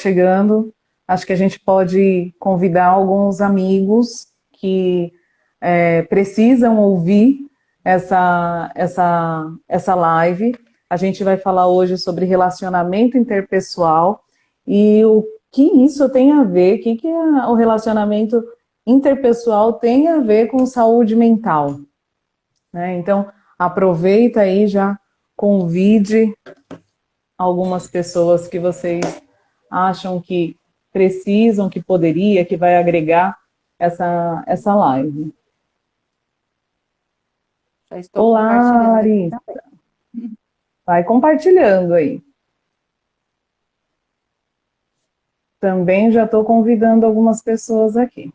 chegando, acho que a gente pode convidar alguns amigos que precisam ouvir essa live. A gente vai falar hoje sobre relacionamento interpessoal e o que isso tem a ver, o relacionamento interpessoal tem a ver com saúde mental, né? Então, aproveita aí, já convide algumas pessoas que vocês acham que precisam, que poderia, que vai agregar essa live. Já estou Olá, compartilhando aqui Larissa. também. Vai compartilhando aí. Também já estou convidando algumas pessoas aqui.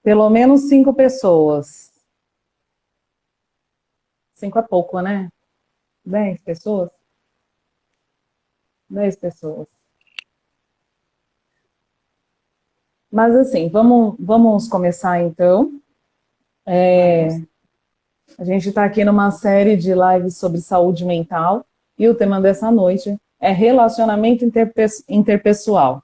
Pelo menos 5 pessoas. 5 é pouco, né? 10 pessoas? 10 pessoas. Mas assim, vamos começar então. A gente está aqui numa série de lives sobre saúde mental e o tema dessa noite é relacionamento interpessoal.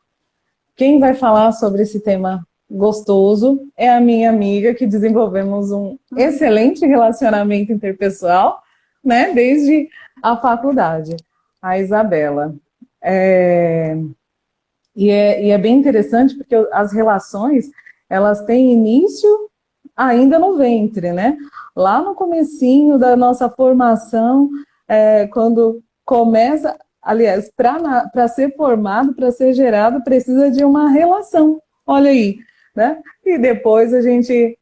Quem vai falar sobre esse tema gostoso é a minha amiga, que desenvolvemos um excelente relacionamento interpessoal, né, desde a faculdade, a Isabela. E é bem interessante porque as relações, elas têm início ainda no ventre, né? Lá no comecinho da nossa formação, quando começa, aliás, para ser formado, para ser gerado, precisa de uma relação. Olha aí, né? E depois a gente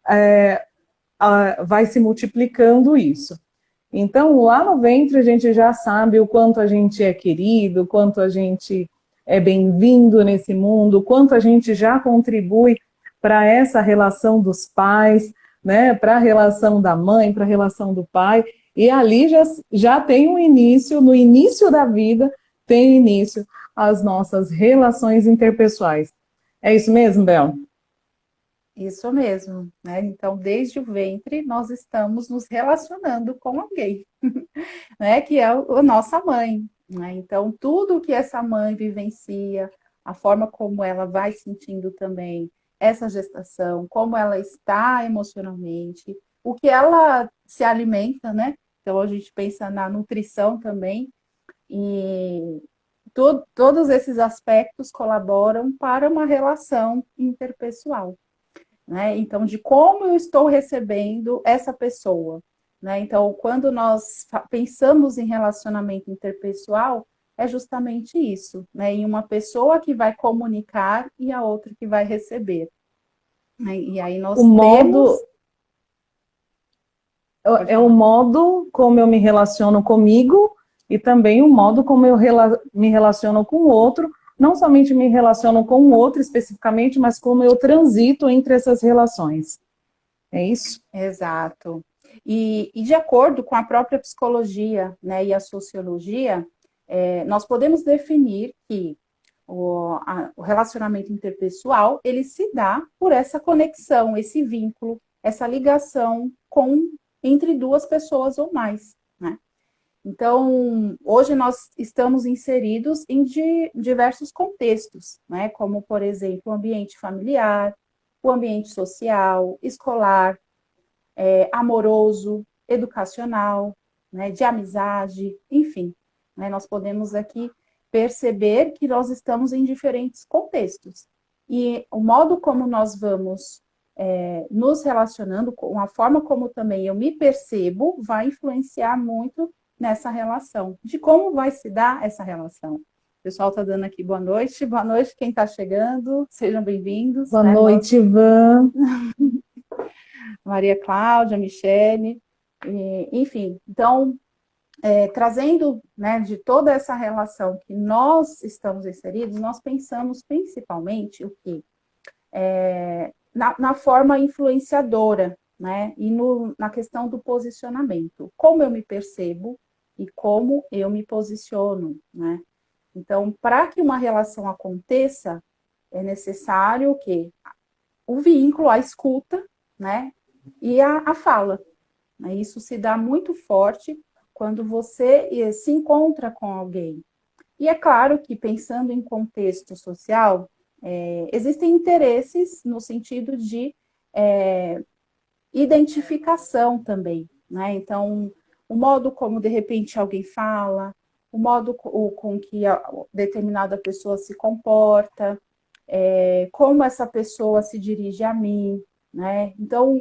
vai se multiplicando isso. Então, lá no ventre, a gente já sabe o quanto a gente é querido, o quanto a gente é bem-vindo nesse mundo, o quanto a gente já contribui para essa relação dos pais, né, para a relação da mãe, para a relação do pai. E ali já tem um início, no início da vida, tem início as nossas relações interpessoais. É isso mesmo, Bel? Isso mesmo, né? Então, desde o ventre, nós estamos nos relacionando com alguém, né? Que é a nossa mãe, né? Então, tudo que essa mãe vivencia, a forma como ela vai sentindo também essa gestação, como ela está emocionalmente, o que ela se alimenta, né? Então, a gente pensa na nutrição também, e todos esses aspectos colaboram para uma relação interpessoal, né? Então, de como eu estou recebendo essa pessoa, né? Então, quando nós pensamos em relacionamento interpessoal, é justamente isso, né? Em uma pessoa que vai comunicar e a outra que vai receber, né? E aí nós temos... É o modo como eu me relaciono comigo e também o modo como eu me relaciono com o outro, não somente me relaciono com o outro especificamente, mas como eu transito entre essas relações. É isso? Exato. E de acordo com a própria psicologia, né, e a sociologia, nós podemos definir que o relacionamento interpessoal, ele se dá por essa conexão, esse vínculo, essa ligação entre duas pessoas ou mais, né? Então, hoje nós estamos inseridos em diversos contextos, né? Como, por exemplo, o ambiente familiar, o ambiente social, escolar, amoroso, educacional, né? De amizade, enfim, né? Nós podemos aqui perceber que nós estamos em diferentes contextos. E o modo como nós vamos nos relacionando, com a forma como também eu me percebo, vai influenciar muito nessa relação, de como vai se dar essa relação. O pessoal está dando aqui boa noite quem está chegando, sejam bem-vindos. Boa né? noite, Ivan. Maria Cláudia, Michele, enfim, então, trazendo, né, de toda essa relação que nós estamos inseridos, nós pensamos principalmente o quê? Na forma influenciadora, né, e na questão do posicionamento, como eu me percebo e como eu me posiciono, né? Então, para que uma relação aconteça, é necessário o quê? O vínculo, a escuta, né, e a fala. Isso se dá muito forte quando você se encontra com alguém. E é claro que, pensando em contexto social, existem interesses no sentido de identificação também, né? Então, o modo como, de repente, alguém fala, o modo com que determinada pessoa se comporta, como essa pessoa se dirige a mim, né? Então,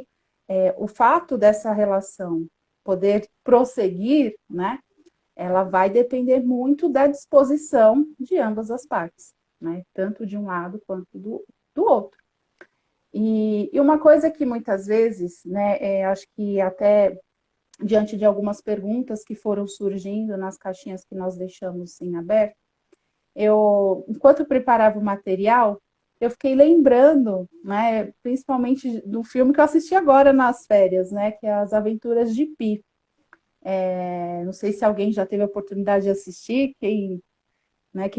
o fato dessa relação poder prosseguir, né? Ela vai depender muito da disposição de ambas as partes, né? Tanto de um lado quanto do outro. E uma coisa que muitas vezes, né, acho que até diante de algumas perguntas que foram surgindo nas caixinhas que nós deixamos em aberto, enquanto eu preparava o material, eu fiquei lembrando, né, principalmente do filme que eu assisti agora nas férias, né, que é As Aventuras de Pi. Não sei se alguém já teve a oportunidade de assistir, quem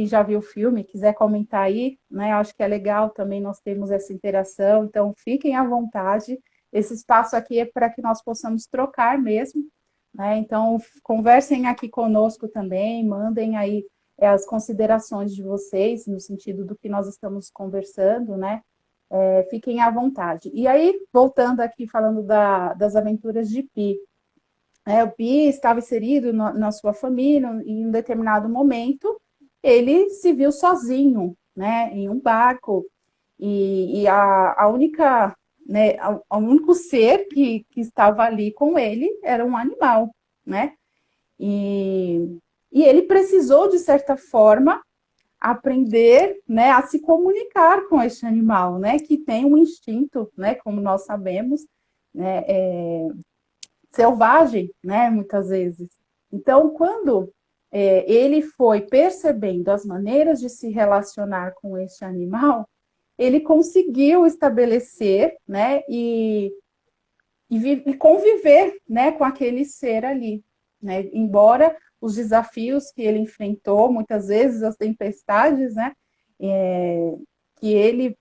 já viu o filme, quiser comentar aí, né? Acho que é legal também nós termos essa interação, então fiquem à vontade. Esse espaço aqui é para que nós possamos trocar mesmo, né? Então conversem aqui conosco também, mandem aí as considerações de vocês no sentido do que nós estamos conversando, né? Fiquem à vontade. E aí, voltando aqui, falando das aventuras de Pi. O Pi estava inserido na sua família e em um determinado momento ele se viu sozinho, né, em um barco e a única, né, o único ser que estava ali com ele era um animal, né, e ele precisou de certa forma aprender, né, a se comunicar com esse animal, né, que tem um instinto, né, como nós sabemos, né, selvagem, né, muitas vezes. Então, quando ele foi percebendo as maneiras de se relacionar com este animal, ele conseguiu estabelecer, né, e conviver, né, com aquele ser ali, né, embora os desafios que ele enfrentou, muitas vezes as tempestades, né, que ele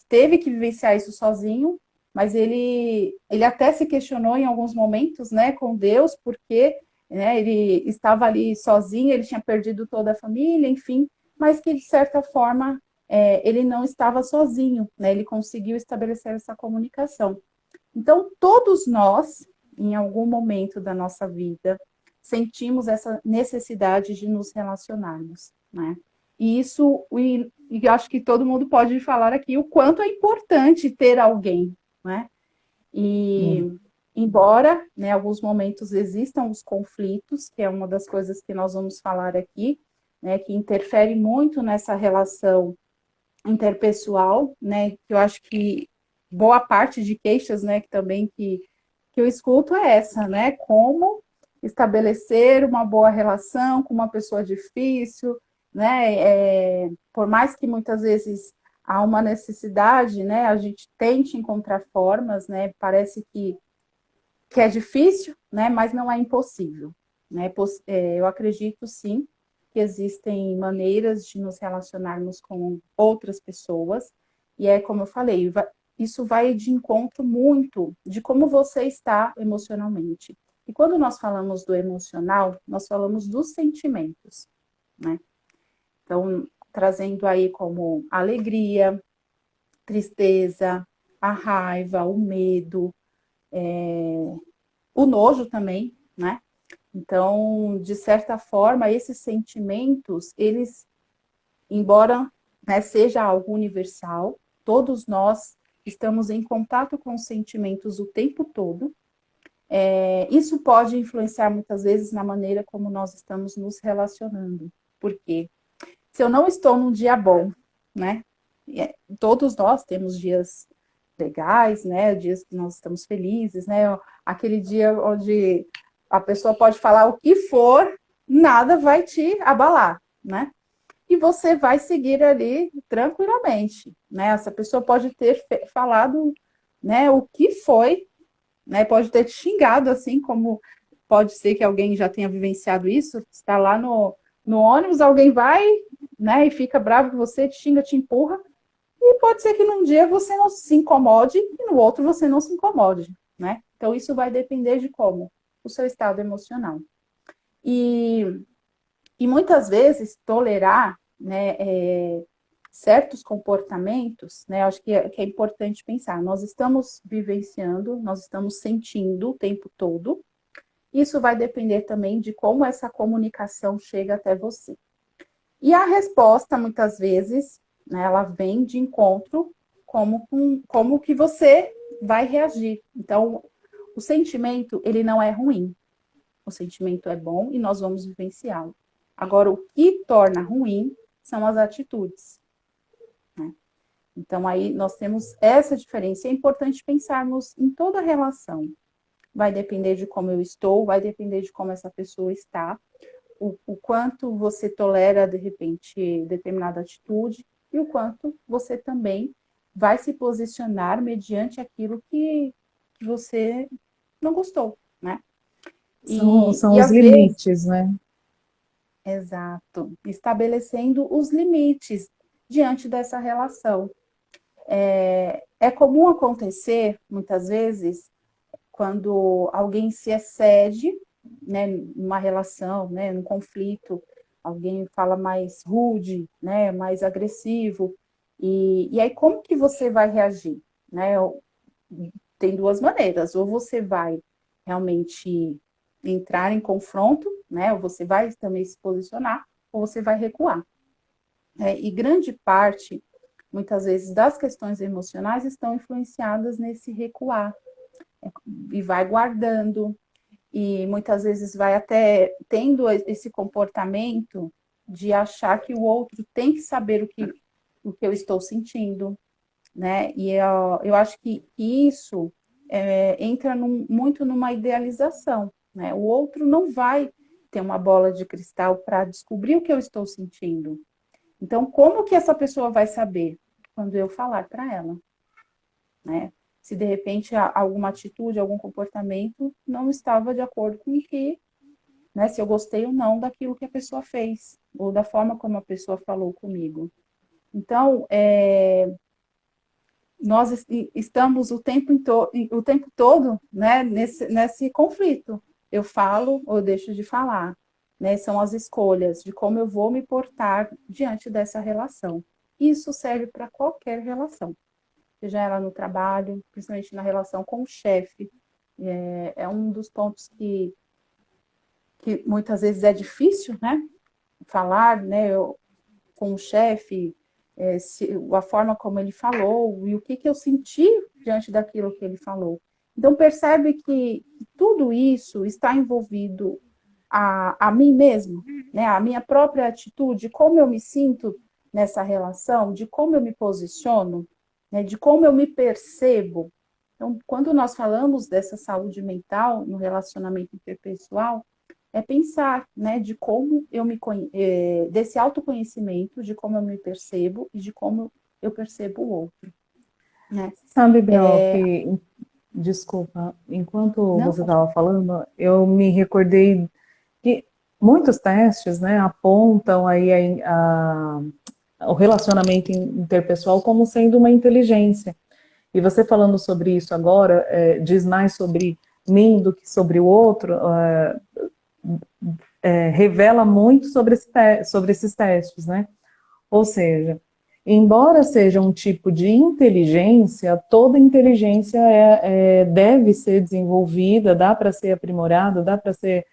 teve que vivenciar isso sozinho, mas ele até se questionou em alguns momentos, né, com Deus, porque, né, ele estava ali sozinho, ele tinha perdido toda a família, enfim, mas que de certa forma ele não estava sozinho, né, ele conseguiu estabelecer essa comunicação. Então, todos nós, em algum momento da nossa vida, sentimos essa necessidade de nos relacionarmos, né? E isso, e acho que todo mundo pode falar aqui o quanto é importante ter alguém, né? E embora, né, alguns momentos existam os conflitos, que é uma das coisas que nós vamos falar aqui, né, que interfere muito nessa relação interpessoal, né, que eu acho que boa parte de queixas, né, que eu escuto é essa, né, como estabelecer uma boa relação com uma pessoa difícil, né, por mais que muitas vezes há uma necessidade, né, a gente tente encontrar formas, né, parece que é difícil, né, mas não é impossível, né, eu acredito sim que existem maneiras de nos relacionarmos com outras pessoas, e como eu falei, isso vai de encontro muito de como você está emocionalmente. E quando nós falamos do emocional, nós falamos dos sentimentos, né? Então, trazendo aí como alegria, tristeza, a raiva, o medo, o nojo também, né? Então, de certa forma, esses sentimentos, eles, embora, né, seja algo universal, todos nós estamos em contato com os sentimentos o tempo todo. Isso pode influenciar muitas vezes na maneira como nós estamos nos relacionando. Por quê? Se eu não estou num dia bom, né? Todos nós temos dias legais, né? Dias que nós estamos felizes, né? Aquele dia onde a pessoa pode falar o que for, nada vai te abalar, né? E você vai seguir ali tranquilamente, né? Essa pessoa pode ter falado, né, o que foi, né? Pode ter te xingado, assim como pode ser que alguém já tenha vivenciado isso, está lá no ônibus, alguém vai, né, e fica bravo com você, te xinga, te empurra, e pode ser que num dia você não se incomode e no outro você não se incomode, né? Então isso vai depender de como? O seu estado emocional. E, e muitas vezes tolerar, né, certos comportamentos, né, acho que é importante pensar. Nós estamos vivenciando, nós estamos sentindo o tempo todo. Isso vai depender também de como essa comunicação chega até você. E a resposta, muitas vezes, né, ela vem de encontro como que você vai reagir. Então, o sentimento, ele não é ruim. O sentimento é bom e nós vamos vivenciá-lo. Agora, o que torna ruim são as atitudes, né? Então, aí nós temos essa diferença. É importante pensarmos em toda a relação. Vai depender de como eu estou, vai depender de como essa pessoa está, o quanto você tolera, de repente, determinada atitude e o quanto você também vai se posicionar mediante aquilo que você não gostou, né? São E os às vezes, limites, né? exato, estabelecendo os limites diante dessa relação. É comum acontecer, muitas vezes, quando alguém se excede, né, numa relação, né, num conflito, alguém fala mais rude, né, mais agressivo, e aí como que você vai reagir, né? Tem duas maneiras, ou você vai realmente entrar em confronto, né, ou você vai também se posicionar, ou você vai recuar. E grande parte, muitas vezes, das questões emocionais estão influenciadas nesse recuar, e vai guardando, e muitas vezes vai até tendo esse comportamento de achar que o outro tem que saber o que eu estou sentindo, né? E eu acho que isso entra muito numa idealização, né? O outro não vai ter uma bola de cristal para descobrir o que eu estou sentindo. Então, como que essa pessoa vai saber quando eu falar para ela, né? Se de repente alguma atitude, algum comportamento não estava de acordo com o que, né? Se eu gostei ou não daquilo que a pessoa fez, ou da forma como a pessoa falou comigo. Então, nós estamos o tempo todo, né, nesse conflito. Eu falo ou eu deixo de falar, né? São as escolhas de como eu vou me portar diante dessa relação. Isso serve para qualquer relação, seja ela no trabalho, principalmente na relação com o chefe. É um dos pontos que muitas vezes é difícil, né? Falar, né, com o chefe, a forma como ele falou e o que eu senti diante daquilo que ele falou. Então, percebe que tudo isso está envolvido a mim mesmo, né? A minha própria atitude, como eu me sinto nessa relação, de como eu me posiciono, né? De como eu me percebo. Então, quando nós falamos dessa saúde mental no relacionamento interpessoal, é pensar, né, de como eu desse autoconhecimento, de como eu me percebo e de como eu percebo o outro, né? Sabe, Bel, que, desculpa, enquanto Não, você estava falando, eu me recordei que muitos testes, né, apontam aí o relacionamento interpessoal como sendo uma inteligência. E você falando sobre isso agora, diz mais sobre mim do que sobre o outro, revela muito sobre esses testes, né? Ou seja, embora seja um tipo de inteligência, toda inteligência deve ser desenvolvida, dá para ser aprimorada, dá para ser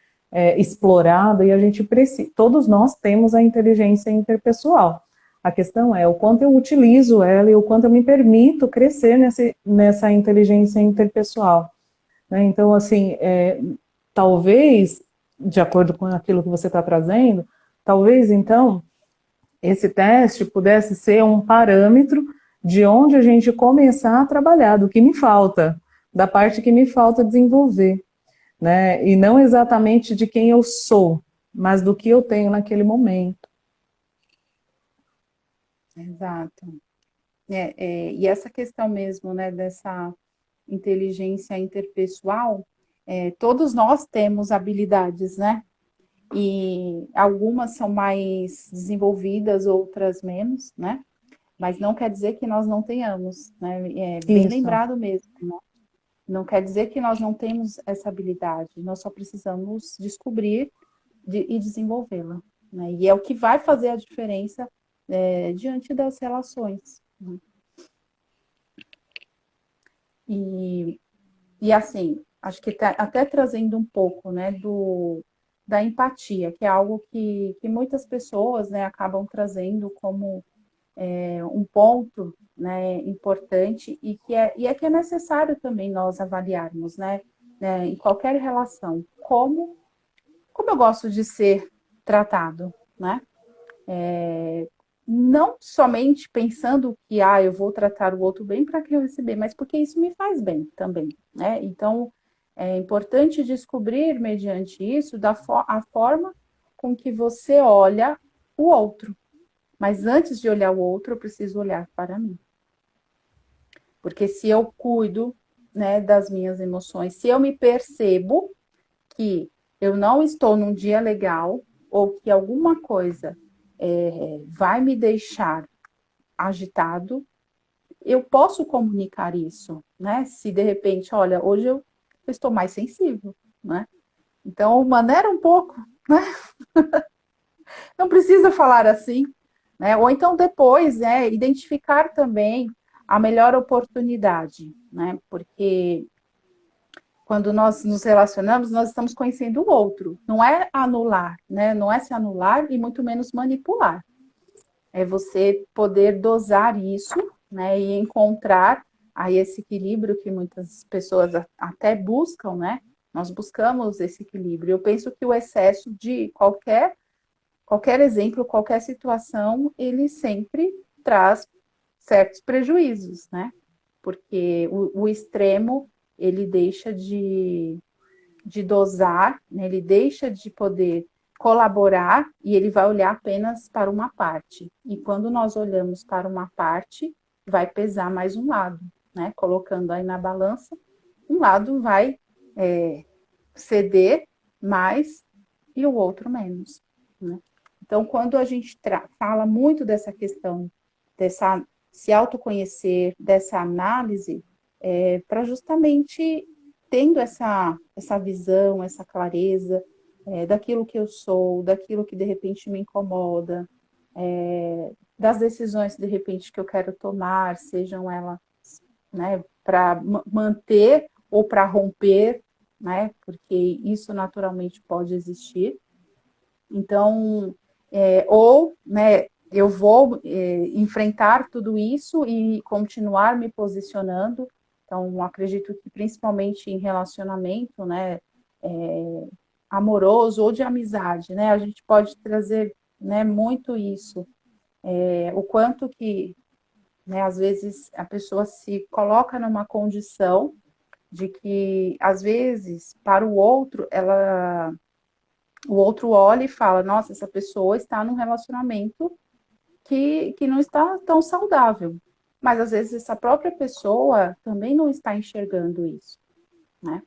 explorada, e a gente precisa, todos nós temos a inteligência interpessoal. A questão é o quanto eu utilizo ela e o quanto eu me permito crescer nessa inteligência interpessoal, né? Então, assim, talvez, de acordo com aquilo que você está trazendo, talvez, então, esse teste pudesse ser um parâmetro de onde a gente começar a trabalhar, do que me falta, da parte que me falta desenvolver, né? E não exatamente de quem eu sou, mas do que eu tenho naquele momento. exato. E essa questão mesmo, né, dessa inteligência interpessoal, todos nós temos habilidades, né? E algumas são mais desenvolvidas, outras menos, né? Mas não quer dizer que nós não tenhamos, né? É bem Isso. lembrado mesmo, né? Não quer dizer que nós não temos essa habilidade, nós só precisamos descobrir e desenvolvê-la, né? E é o que vai fazer a diferença diante das relações, né? E assim, acho que até trazendo um pouco, né, da empatia, que é algo que muitas pessoas, né, acabam trazendo como um ponto, né, importante e que é necessário também nós avaliarmos, né, em qualquer relação, como eu gosto de ser tratado, né? Não somente pensando que eu vou tratar o outro bem para que eu receber, mas porque isso me faz bem também, né? Então, é importante descobrir, mediante isso, a forma com que você olha o outro. Mas antes de olhar o outro, eu preciso olhar para mim. Porque se eu cuido, né, das minhas emoções, se eu me percebo que eu não estou num dia legal, ou que alguma coisa vai me deixar agitado, eu posso comunicar isso, né? Se de repente, olha, hoje eu estou mais sensível, né? Então, maneira um pouco, né? Não precisa falar assim, né? Ou então depois, né, identificar também a melhor oportunidade, né? Porque quando nós nos relacionamos, nós estamos conhecendo o outro. Não é anular, né? Não é se anular e muito menos manipular. É você poder dosar isso, né? E encontrar aí esse equilíbrio que muitas pessoas até buscam, né? Nós buscamos esse equilíbrio. Eu penso que o excesso de qualquer exemplo, qualquer situação, ele sempre traz certos prejuízos, né? Porque o extremo, ele deixa de dosar, né? Ele deixa de poder colaborar e ele vai olhar apenas para uma parte. E quando nós olhamos para uma parte, vai pesar mais um lado, né? Colocando aí na balança, um lado vai ceder mais e o outro menos, né? Então, quando a gente fala muito dessa questão, dessa se autoconhecer, dessa análise, para justamente tendo essa visão, essa clareza daquilo que eu sou, daquilo que de repente me incomoda, das decisões de repente que eu quero tomar, sejam elas, né, para manter ou para romper, né, porque isso naturalmente pode existir. Então, né, eu vou enfrentar tudo isso e continuar me posicionando. Então, acredito que principalmente em relacionamento, né, amoroso ou de amizade, né, a gente pode trazer, né, muito isso. O quanto que, né, às vezes a pessoa se coloca numa condição de que, às vezes, para o outro, o outro olha e fala, nossa, essa pessoa está num relacionamento que não está tão saudável. Mas às vezes essa própria pessoa também não está enxergando isso, né?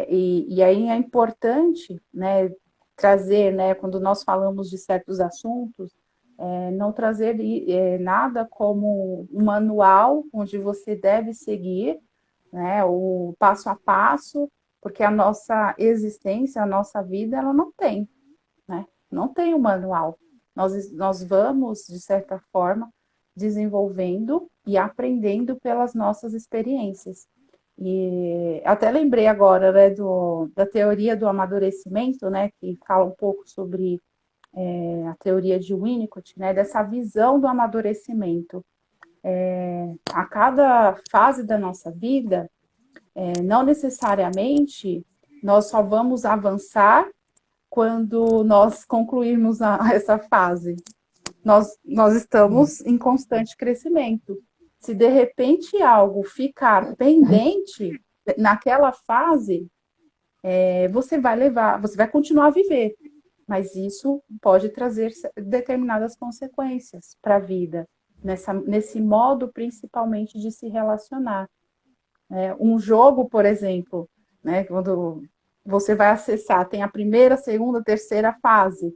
E aí é importante, né, trazer, né, quando nós falamos de certos assuntos, não trazer nada como um manual onde você deve seguir, né, o passo a passo, porque a nossa existência, a nossa vida, ela não tem, né? Não tem um manual. Nós vamos, de certa forma, desenvolvendo e aprendendo pelas nossas experiências. E até lembrei agora, né, da teoria do amadurecimento, né, que fala um pouco sobre a teoria de Winnicott, né, dessa visão do amadurecimento. A cada fase da nossa vida, não necessariamente nós só vamos avançar quando nós concluirmos essa fase. Nós estamos em constante crescimento. Se de repente algo ficar pendente naquela fase, você vai continuar a viver, mas isso pode trazer determinadas consequências para a vida, nesse modo principalmente de se relacionar. Um jogo, por exemplo, né, quando você vai acessar, tem a primeira, segunda, terceira fase.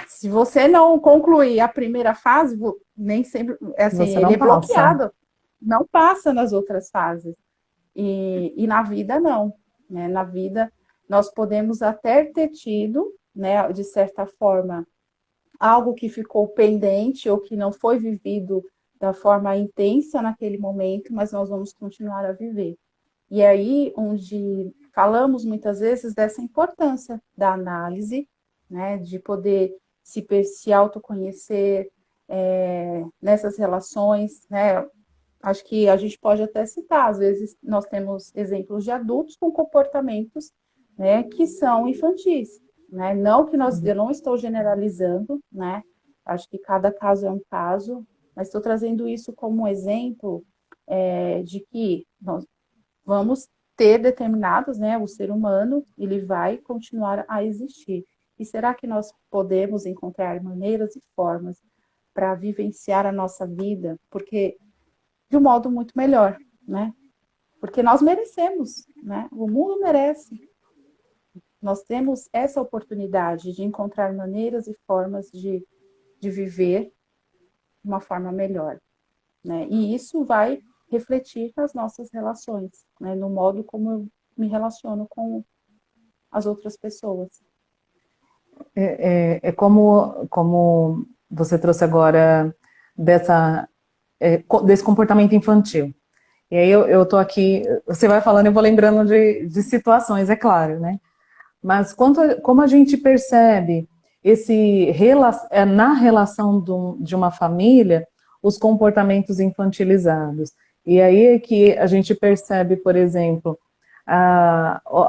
Se você não concluir a primeira fase, nem sempre, assim, Você ele não é passa. bloqueado, não passa nas outras fases. E na vida, não. Né? Na vida, nós podemos até ter tido, né, de certa forma, algo que ficou pendente ou que não foi vivido da forma intensa naquele momento, mas nós vamos continuar a viver. E é aí onde falamos muitas vezes dessa importância da análise, né, de poder se autoconhecer nessas relações, né? Acho que a gente pode até citar, às vezes nós temos exemplos de adultos com comportamentos, né, que são infantis, né? Não que eu não estou generalizando, né? Acho que cada caso é um caso, mas estou trazendo isso como um exemplo de que nós vamos ter determinados, né? O ser humano, ele vai continuar a existir. E será que nós podemos encontrar maneiras e formas para vivenciar a nossa vida? Porque de um modo muito melhor, né? Porque nós merecemos, né? O mundo merece. Nós temos essa oportunidade de encontrar maneiras e formas de viver de uma forma melhor, né? E isso vai refletir nas nossas relações, né? No modo como eu me relaciono com as outras pessoas. É como você trouxe agora desse comportamento infantil. E aí eu tô aqui, você vai falando, eu vou lembrando de situações, é claro, né? Mas como a gente percebe na relação de uma família, os comportamentos infantilizados. E aí é que a gente percebe, por exemplo,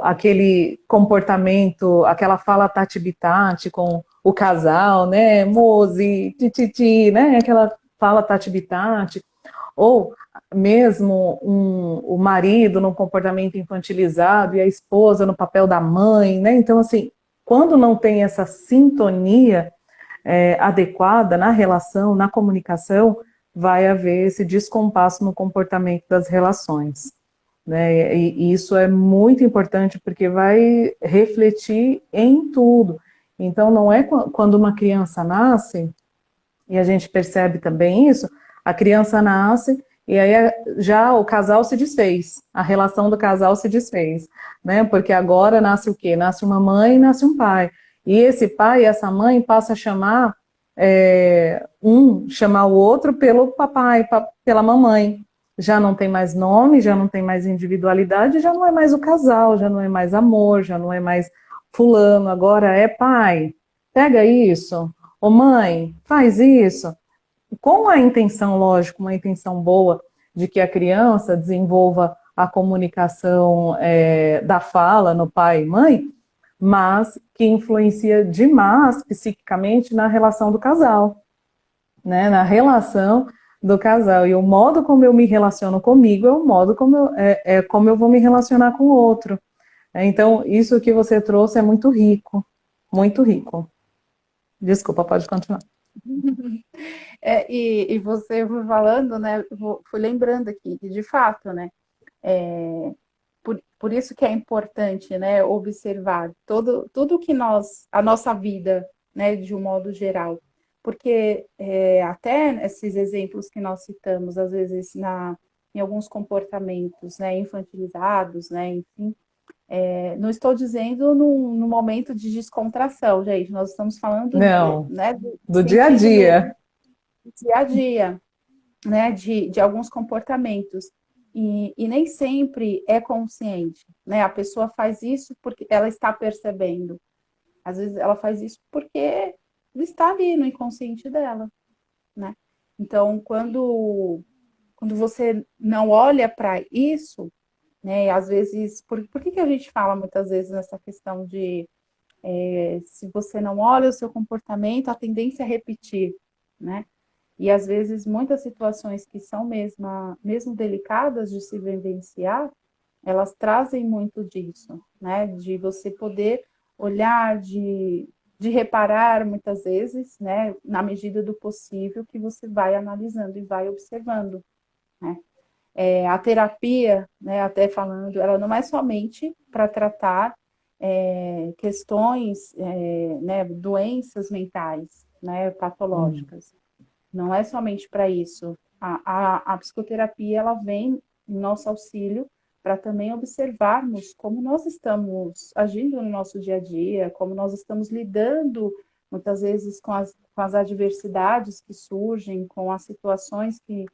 aquele comportamento, aquela fala tati-bitati com o casal, né? Mozi, tititi, né? Aquela fala tati-bitati. Ou mesmo o marido no comportamento infantilizado e a esposa no papel da mãe, né? Então, assim, quando não tem essa sintonia adequada na relação, na comunicação, vai haver esse descompasso no comportamento das relações, né? E isso é muito importante porque vai refletir em tudo. Então, não é quando uma criança nasce, e a gente percebe também isso, a criança nasce e aí já o casal se desfez, a relação do casal se desfez, né? Porque agora nasce o quê? Nasce uma mãe e nasce um pai. E esse pai e essa mãe passa a chamar chamar o outro pelo papai, pela mamãe. Já não tem mais nome, já não tem mais individualidade, já não é mais o casal, já não é mais amor, já não é mais fulano, agora é pai. Pega isso. Ô mãe, faz isso. Com a intenção, lógico, uma intenção boa de que a criança desenvolva a comunicação da fala no pai e mãe, mas que influencia demais psiquicamente na relação do casal, né? Na relação do casal. E o modo como eu me relaciono comigo é o modo como eu vou me relacionar com o outro. Então, isso que você trouxe é muito rico, muito rico. Desculpa, pode continuar. E você foi falando, né? Fui lembrando aqui, que de fato, né? Por isso que é importante, né? Observar tudo que a nossa vida, né? De um modo geral, porque até esses exemplos que nós citamos, às vezes em alguns comportamentos, né? Infantilizados, né? Enfim. Não estou dizendo no momento de descontração, gente. Nós estamos falando Não, né, do do dia a sentido dia. do dia a dia, né, de alguns comportamentos. E nem sempre é consciente, né? A pessoa faz isso porque ela está percebendo. Às vezes ela faz isso porque está ali no inconsciente dela, né? Então, quando você não olha para isso, né? Às vezes, por que a gente fala muitas vezes nessa questão de se você não olha o seu comportamento, a tendência é repetir, né? E às vezes muitas situações que são mesmo delicadas de se vivenciar, elas trazem muito disso, né? De você poder olhar, de reparar muitas vezes, né? Na medida do possível que você vai analisando e vai observando, né? A terapia, né, até falando, ela não é somente para tratar questões, né, doenças mentais, né, patológicas. Não é somente para isso. A psicoterapia, ela vem em nosso auxílio para também observarmos como nós estamos agindo no nosso dia a dia, como nós estamos lidando, muitas vezes, com as adversidades que surgem, com as situações que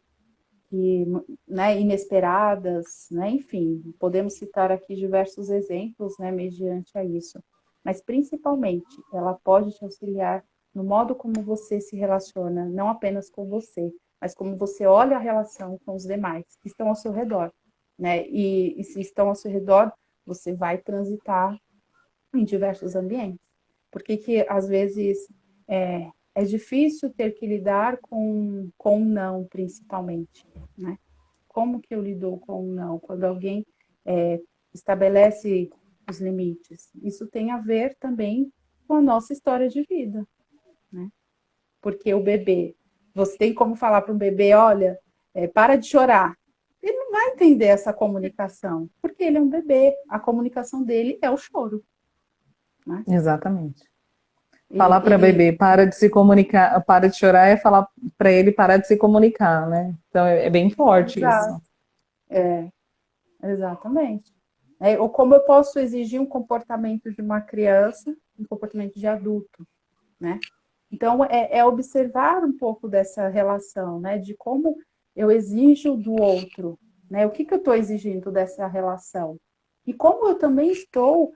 né, inesperadas, né, enfim, podemos citar aqui diversos exemplos, né, mediante a isso. Mas, principalmente, ela pode te auxiliar no modo como você se relaciona, não apenas com você, mas como você olha a relação com os demais que estão ao seu redor, né? E se estão ao seu redor, você vai transitar em diversos ambientes. Porque que às vezes é difícil ter que lidar com um não, principalmente, né? Como que eu lido com um não? Quando alguém estabelece os limites. Isso tem a ver também com a nossa história de vida, né? Porque o bebê, você tem como falar para um bebê, olha, para de chorar. Ele não vai entender essa comunicação, porque ele é um bebê. A comunicação dele é o choro, né? Exatamente. Ele, Falar para ele bebê para de se comunicar, para de chorar é falar para ele parar de se comunicar, né? Então é bem forte isso. exato, exatamente. Ou como eu posso exigir um comportamento de uma criança, um comportamento de adulto, né? Então, é observar um pouco dessa relação, né? De como eu exijo do outro, né? O que eu estou exigindo dessa relação? E como eu também estou,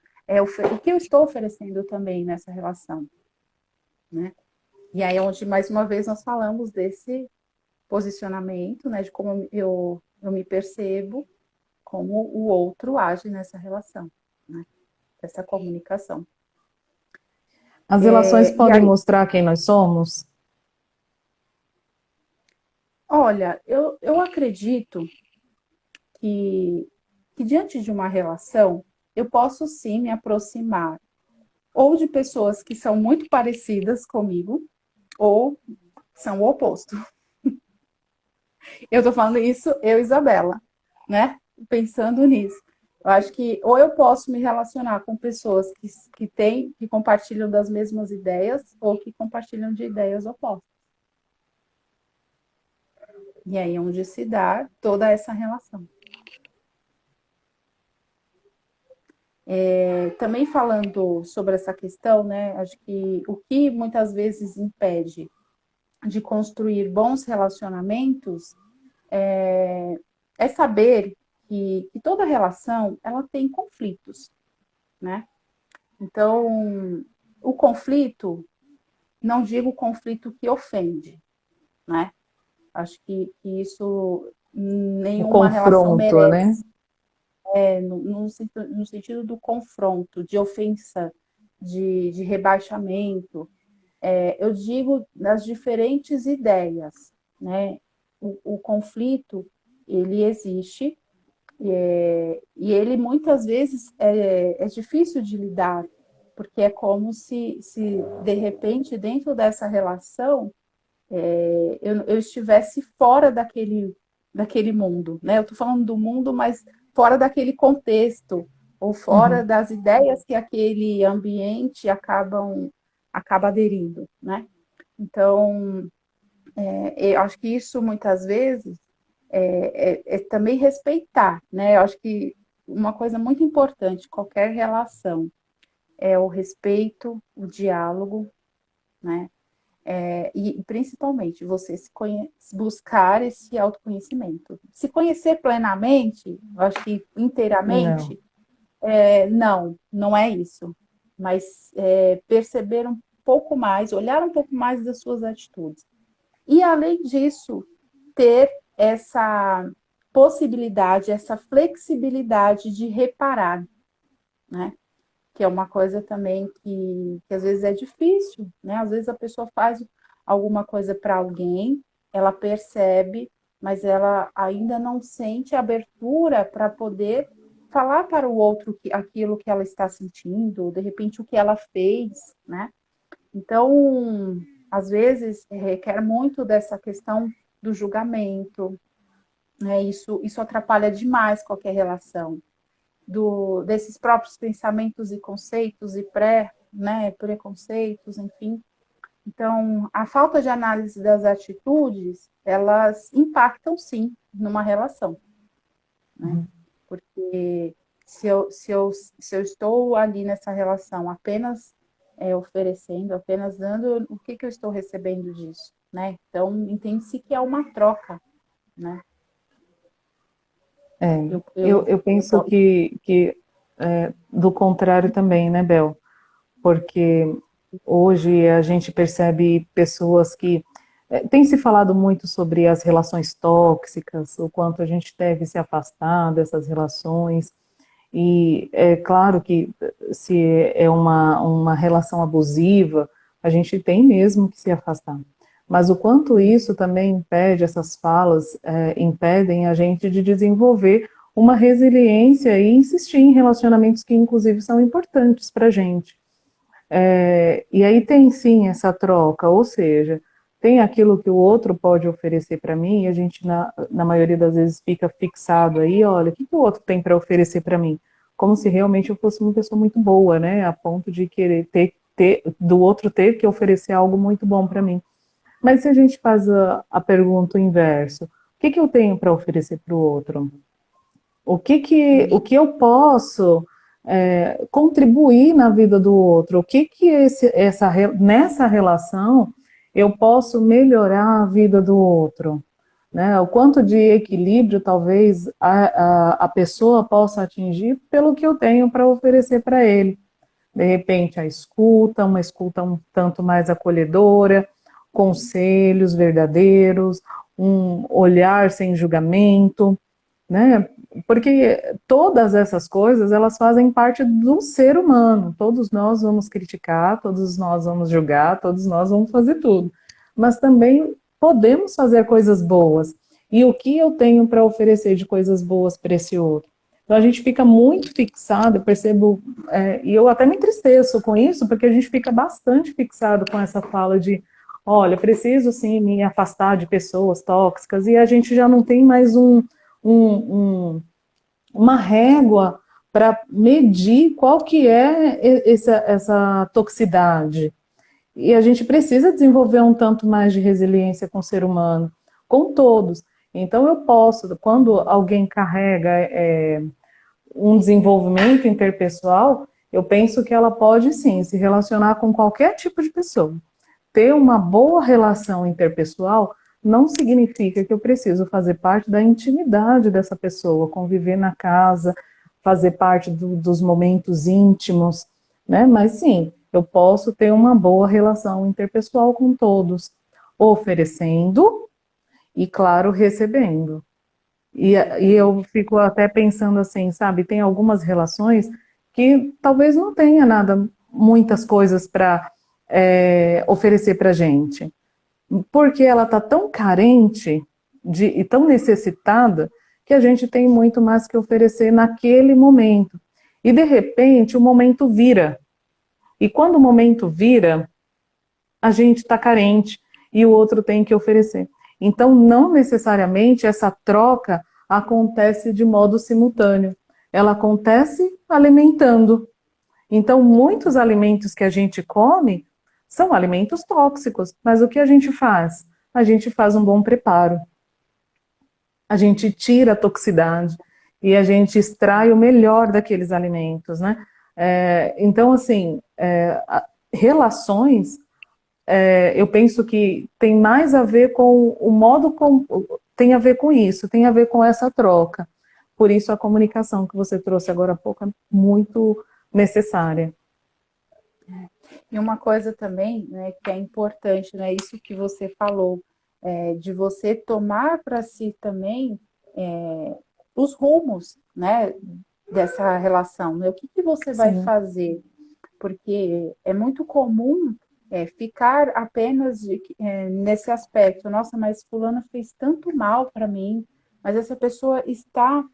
o que eu estou oferecendo também nessa relação, né? E aí, onde, mais uma vez, nós falamos desse posicionamento, né? De como eu me percebo, como o outro age nessa relação, né? Essa comunicação. As relações E podem aí, mostrar quem nós somos? olha, eu acredito que, que diante de uma relação, eu posso sim me aproximar ou de pessoas que são muito parecidas comigo, ou são o oposto. Eu tô falando isso, eu, Isabela, né? Pensando nisso. Eu acho que ou eu posso me relacionar com pessoas que compartilham das mesmas ideias, ou que compartilham de ideias opostas. E aí é onde se dá toda essa relação. Também falando sobre essa questão, né? Acho que o que muitas vezes impede de construir bons relacionamentos é saber que toda relação ela tem conflitos, né? Então, o conflito, não digo o conflito que ofende, né? Acho que isso O nenhuma relação confronto, né? merece, no sentido do confronto, de ofensa, de rebaixamento. Eu digo das diferentes ideias, né? O conflito, ele existe, e ele muitas vezes é difícil de lidar, porque é como se de repente, dentro dessa relação, eu estivesse fora daquele mundo, né? Eu estou falando do mundo, mas fora daquele contexto, ou fora Uhum. das ideias que aquele ambiente acaba aderindo, né? Então, eu acho que isso muitas vezes é também respeitar, né? Eu acho que uma coisa muito importante, qualquer relação, é o respeito, o diálogo, né? E principalmente você buscar esse autoconhecimento. Se conhecer plenamente, eu acho que Não. inteiramente, não é isso. Mas perceber um pouco mais, olhar um pouco mais das suas atitudes. E, além disso, ter essa possibilidade, essa flexibilidade de reparar, né? Que é uma coisa também que às vezes é difícil, né? Às vezes a pessoa faz alguma coisa para alguém, ela percebe, mas ela ainda não sente abertura para poder falar para o outro aquilo que ela está sentindo, ou de repente o que ela fez, né? Então, às vezes, requer muito dessa questão do julgamento, né? Isso atrapalha demais qualquer relação. Desses próprios pensamentos e conceitos e né, preconceitos, enfim. Então, a falta de análise das atitudes, elas impactam sim numa relação, né? Uhum. Porque se eu estou ali nessa relação apenas oferecendo, apenas dando, o que eu estou recebendo disso, né? Então, entende-se que é uma troca, né? É, eu penso que do contrário também, né, Bel? Porque hoje a gente percebe pessoas que tem se falado muito sobre as relações tóxicas, o quanto a gente deve se afastar dessas relações. E é claro que se é uma relação abusiva, a gente tem mesmo que se afastar. Mas o quanto isso também impede, essas falas impedem a gente de desenvolver uma resiliência e insistir em relacionamentos que, inclusive, são importantes para a gente. E aí tem sim essa troca, ou seja, tem aquilo que o outro pode oferecer para mim e a gente, na maioria das vezes, fica fixado aí, olha, o que o outro tem para oferecer para mim? Como se realmente eu fosse uma pessoa muito boa, né? A ponto de querer do outro ter que oferecer algo muito bom para mim. Mas se a gente faz a pergunta o inverso, o que eu tenho para oferecer para o outro? O que eu posso contribuir na vida do outro? O que nessa relação eu posso melhorar a vida do outro? Né? O quanto de equilíbrio talvez a pessoa possa atingir pelo que eu tenho para oferecer para ele. De repente, a escuta, uma escuta um tanto mais acolhedora, conselhos verdadeiros, um olhar sem julgamento, né? Porque todas essas coisas, elas fazem parte do ser humano. Todos nós vamos criticar, todos nós vamos julgar, todos nós vamos fazer tudo. Mas também podemos fazer coisas boas. E o que eu tenho para oferecer de coisas boas para esse outro? Então a gente fica muito fixado, eu percebo, e eu até me entristeço com isso, porque a gente fica bastante fixado com essa fala de, olha, preciso sim me afastar de pessoas tóxicas, e a gente já não tem mais uma régua para medir qual que é essa toxicidade. E a gente precisa desenvolver um tanto mais de resiliência com o ser humano, com todos. Então eu posso, quando alguém carrega um desenvolvimento interpessoal, eu penso que ela pode sim se relacionar com qualquer tipo de pessoa. Ter uma boa relação interpessoal não significa que eu preciso fazer parte da intimidade dessa pessoa, conviver na casa, fazer parte dos momentos íntimos, né? Mas sim, eu posso ter uma boa relação interpessoal com todos, oferecendo e, claro, recebendo. E eu fico até pensando assim, sabe, tem algumas relações que talvez não tenha nada, muitas coisas para oferecer para gente, porque ela está tão carente e tão necessitada que a gente tem muito mais que oferecer naquele momento. E de repente o momento vira. E quando o momento vira, a gente está carente e o outro tem que oferecer. Então, não necessariamente essa troca acontece de modo simultâneo. Ela acontece alimentando. Então, muitos alimentos que a gente come são alimentos tóxicos, mas o que a gente faz? A gente faz um bom preparo. A gente tira a toxicidade e a gente extrai o melhor daqueles alimentos, né? Então, assim, relações eu penso que tem mais a ver com o modo como tem a ver com isso, tem a ver com essa troca. Por isso a comunicação que você trouxe agora há pouco é muito necessária. E uma coisa também, né, que é importante, né, isso que você falou, de você tomar para si também os rumos, né, dessa relação, né? O que você vai Sim. fazer? Porque é muito comum ficar apenas nesse aspecto. Nossa, mas fulano fez tanto mal para mim, mas essa pessoa está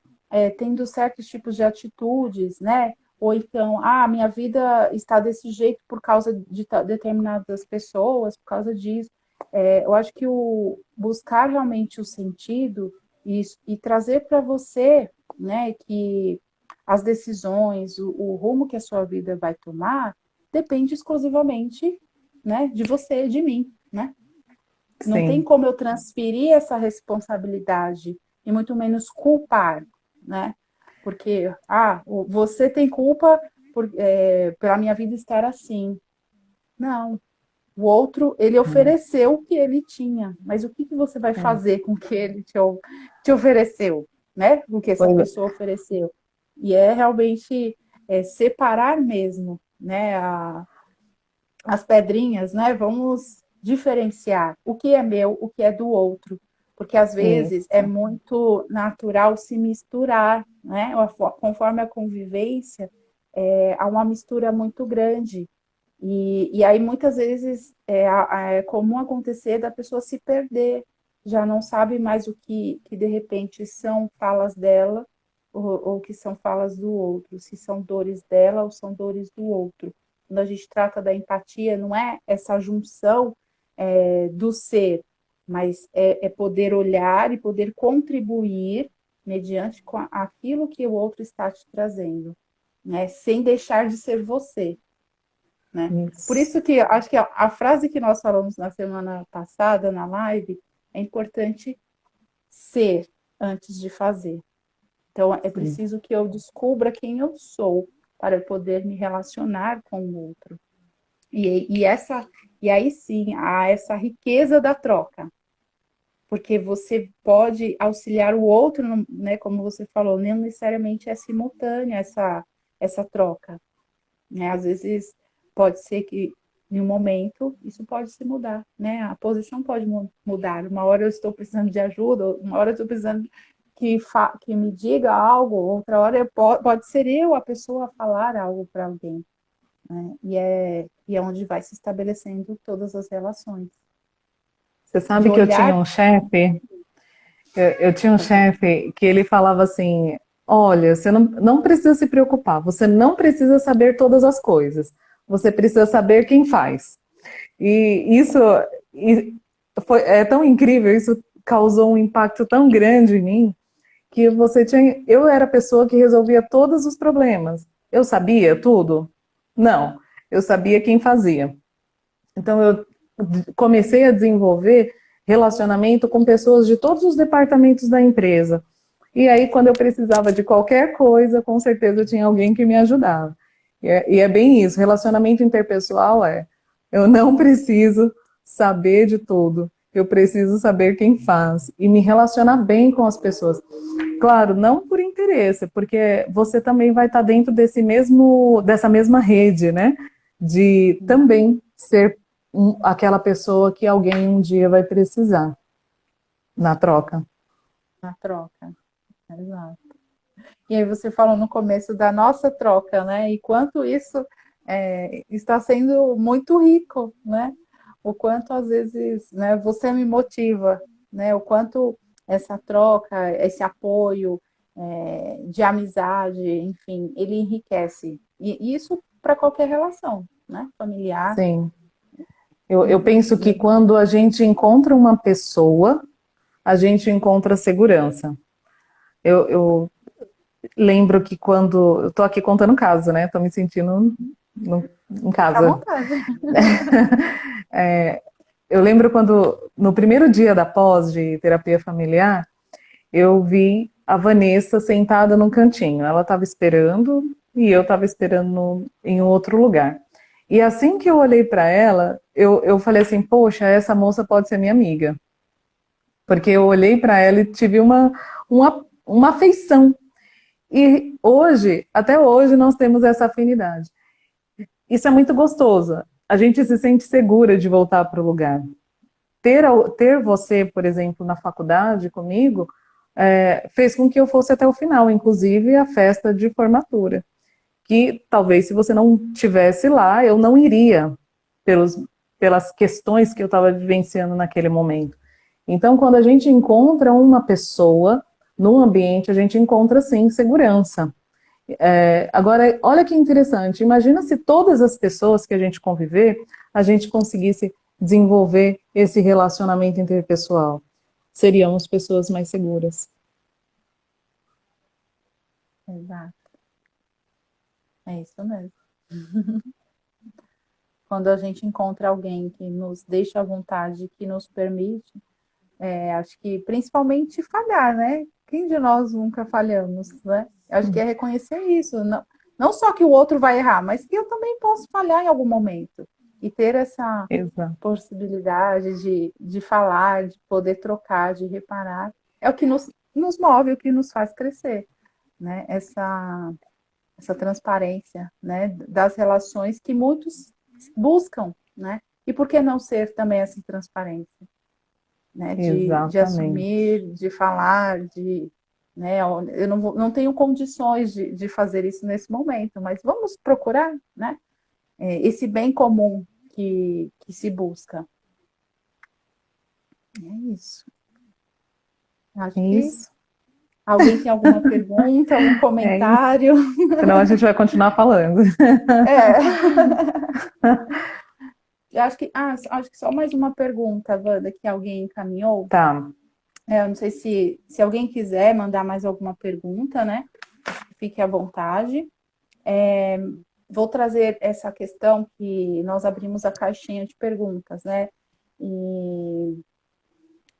tendo certos tipos de atitudes, né? Ou então, minha vida está desse jeito por causa de determinadas pessoas, por causa disso. Eu acho que o buscar realmente o sentido e trazer para você, né, que as decisões, o rumo que a sua vida vai tomar, depende exclusivamente, né, de você, de mim, né? Não tem Sim. como eu transferir essa responsabilidade e muito menos culpar, né? Porque, você tem culpa pela minha vida estar assim. Não. O outro, ele ofereceu o que ele tinha, mas o que você vai É. fazer com o que ele te ofereceu, né? Com o que essa Pois é. pessoa ofereceu. E é realmente separar mesmo, né? As pedrinhas, né? Vamos diferenciar o que é meu, o que é do outro. Porque às vezes é Isso. muito natural se misturar, né? Conforme a convivência, há uma mistura muito grande. E aí, muitas vezes, é comum acontecer da pessoa se perder, já não sabe mais o que de repente são falas dela ou que são falas do outro, se são dores dela ou são dores do outro. Quando a gente trata da empatia, não é essa junção do ser, mas é poder olhar e poder contribuir mediante aquilo que o outro está te trazendo, né? Sem deixar de ser você. Né? Por Isso. isso que acho que a frase que nós falamos na semana passada, na live, é importante ser antes de fazer. Então, é Sim. preciso que eu descubra quem eu sou para eu poder me relacionar com o outro. E aí sim, há essa riqueza da troca, porque você pode auxiliar o outro, né, como você falou, nem necessariamente é simultânea essa troca. Né? Às vezes pode ser que em um momento isso pode se mudar, né? A posição pode mudar. Uma hora eu estou precisando de ajuda, uma hora eu estou precisando que me diga algo, outra hora pode ser eu a pessoa a falar algo para alguém, né? E é onde vai se estabelecendo todas as relações. Você De sabe que eu tinha olhar. um chefe, eu tinha um chefe que ele falava assim: olha, você não precisa se preocupar, você não precisa saber todas as coisas, você precisa saber quem faz. E isso é tão incrível, isso causou um impacto tão grande em mim, que eu era a pessoa que resolvia todos os problemas. Eu sabia tudo? Não, eu sabia quem fazia. Então eu comecei a desenvolver relacionamento com pessoas de todos os departamentos da empresa. E aí, quando eu precisava de qualquer coisa, com certeza tinha alguém que me ajudava. E é bem isso, relacionamento interpessoal eu não preciso saber de tudo, eu preciso saber quem faz e me relacionar bem com as pessoas. Claro, não por interesse, porque você também vai estar dentro dessa mesma rede, né? De também ser aquela pessoa que alguém um dia vai precisar na troca. Na troca. Exato. E aí você falou no começo da nossa troca, né? E quanto isso está sendo muito rico, né? O quanto às vezes, né, você me motiva, né? O quanto essa troca, esse apoio de amizade, enfim, ele enriquece. E isso para qualquer relação, né? Familiar. Sim. Eu penso E que quando a gente encontra uma pessoa, a gente encontra segurança. Eu lembro que quando. Eu tô aqui contando um caso, né? Tô me sentindo em fica à casa. vontade. É, eu lembro quando, no primeiro dia da pós de terapia familiar, eu vi a Vanessa sentada num cantinho. Ela estava esperando e eu estava esperando em um outro lugar. E assim que eu olhei para ela, eu falei assim: poxa, essa moça pode ser minha amiga. Porque eu olhei para ela e tive uma afeição. E hoje, até hoje, nós temos essa afinidade. Isso é muito gostoso. A gente se sente segura de voltar para o lugar. Ter você, por exemplo, na faculdade comigo, fez com que eu fosse até o final, inclusive a festa de formatura. Que talvez se você não tivesse lá, eu não iria pelos, pelas questões que eu estava vivenciando naquele momento. Então, quando a gente encontra uma pessoa no ambiente, a gente encontra sim segurança. Agora, olha que interessante, imagina se todas as pessoas que a gente conviver, a gente conseguisse desenvolver esse relacionamento interpessoal. Seríamos pessoas mais seguras. Exato, é isso mesmo. Quando a gente encontra alguém que nos deixa à vontade, que nos permite, acho que principalmente falhar, né? Quem de nós nunca falhamos, né? Eu acho que é reconhecer isso. Não só que o outro vai errar, mas que eu também posso falhar em algum momento. E ter essa Exato. possibilidade de falar, de poder trocar, de reparar, é o que nos move, o que nos faz crescer, né? Essa transparência, né? Das relações que muitos buscam, né? E por que não ser também essa transparência? Né, de Exatamente. assumir, de falar, né, eu não tenho condições de fazer isso nesse momento, mas vamos procurar, né, esse bem comum que se busca. É isso. Acho que Isso. alguém tem alguma pergunta, algum É isso. comentário? Senão a gente vai continuar falando. É. Eu acho que só mais uma pergunta, Wanda, que alguém encaminhou. Tá. Eu não sei se alguém quiser mandar mais alguma pergunta, né? Fique à vontade. Vou trazer essa questão que nós abrimos a caixinha de perguntas, né? E,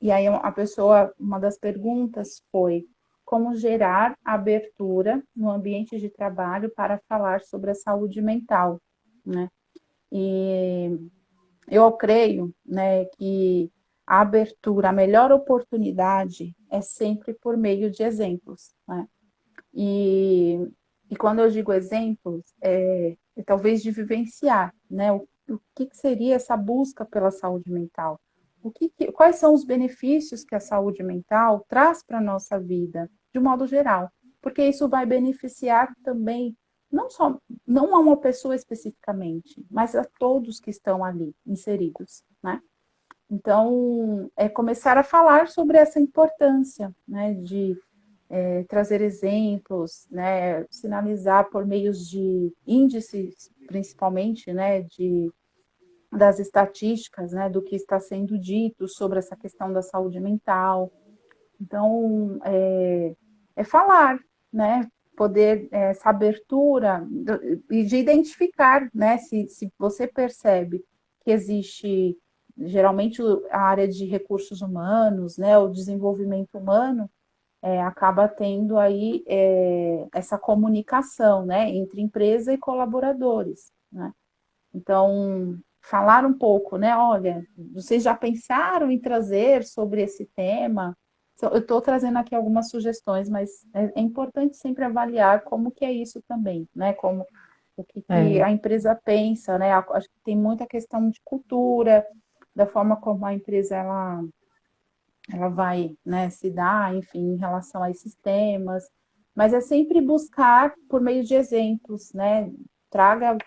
e aí uma das perguntas foi como gerar abertura no ambiente de trabalho para falar sobre a saúde mental, né? E eu creio, né, que a abertura, a melhor oportunidade é sempre por meio de exemplos, né? E, e quando eu digo exemplos, talvez de vivenciar, né? O que seria essa busca pela saúde mental? Quais são os benefícios que a saúde mental traz para a nossa vida, de um modo geral? Porque isso vai beneficiar também, não só, não a uma pessoa especificamente, mas a todos que estão ali inseridos, né? Então, é começar a falar sobre essa importância, né, de trazer exemplos, né, sinalizar por meios de índices, principalmente, né, das estatísticas, né, do que está sendo dito sobre essa questão da saúde mental. Então, é falar, né, poder, essa abertura e de identificar, né, se você percebe que existe, geralmente, a área de recursos humanos, né, o desenvolvimento humano, acaba tendo aí essa comunicação, né, entre empresa e colaboradores, né? Então, falar um pouco, né? Olha, vocês já pensaram em trazer sobre esse tema? Eu estou trazendo aqui algumas sugestões, mas é importante sempre avaliar como que é isso também, né? Como o que É, a empresa pensa, né? Acho que tem muita questão de cultura, da forma como a empresa ela vai, né, se dar, enfim, em relação a esses temas, mas é sempre buscar por meio de exemplos, né? Traga,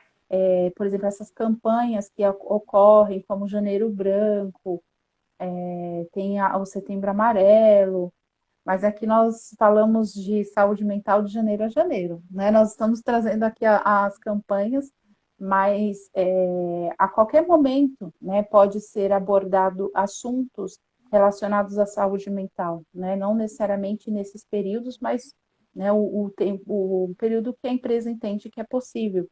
por exemplo, essas campanhas que ocorrem, como Janeiro Branco, tem o Setembro Amarelo, mas aqui nós falamos de saúde mental de janeiro a janeiro, né? Nós estamos trazendo aqui as campanhas, mas a qualquer momento, né, pode ser abordado assuntos relacionados à saúde mental, né? Não necessariamente nesses períodos, mas né, o período que a empresa entende que é possível.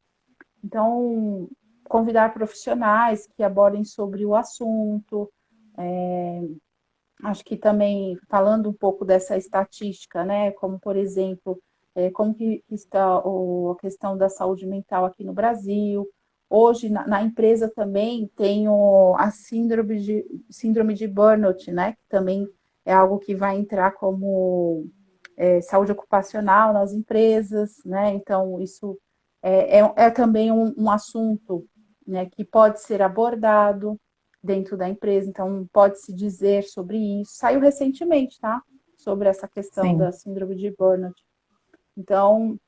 Então, convidar profissionais que abordem sobre o assunto, acho que também falando um pouco dessa estatística, né? Como, por exemplo, como que está a questão da saúde mental aqui no Brasil. Hoje, na empresa também tem a síndrome de burnout, né? Que também é algo que vai entrar como saúde ocupacional nas empresas, né? Então, isso é também um assunto, né, que pode ser abordado dentro da empresa, então pode-se dizer sobre isso. Saiu recentemente, tá? Sobre essa questão da sim. síndrome de burnout. Então,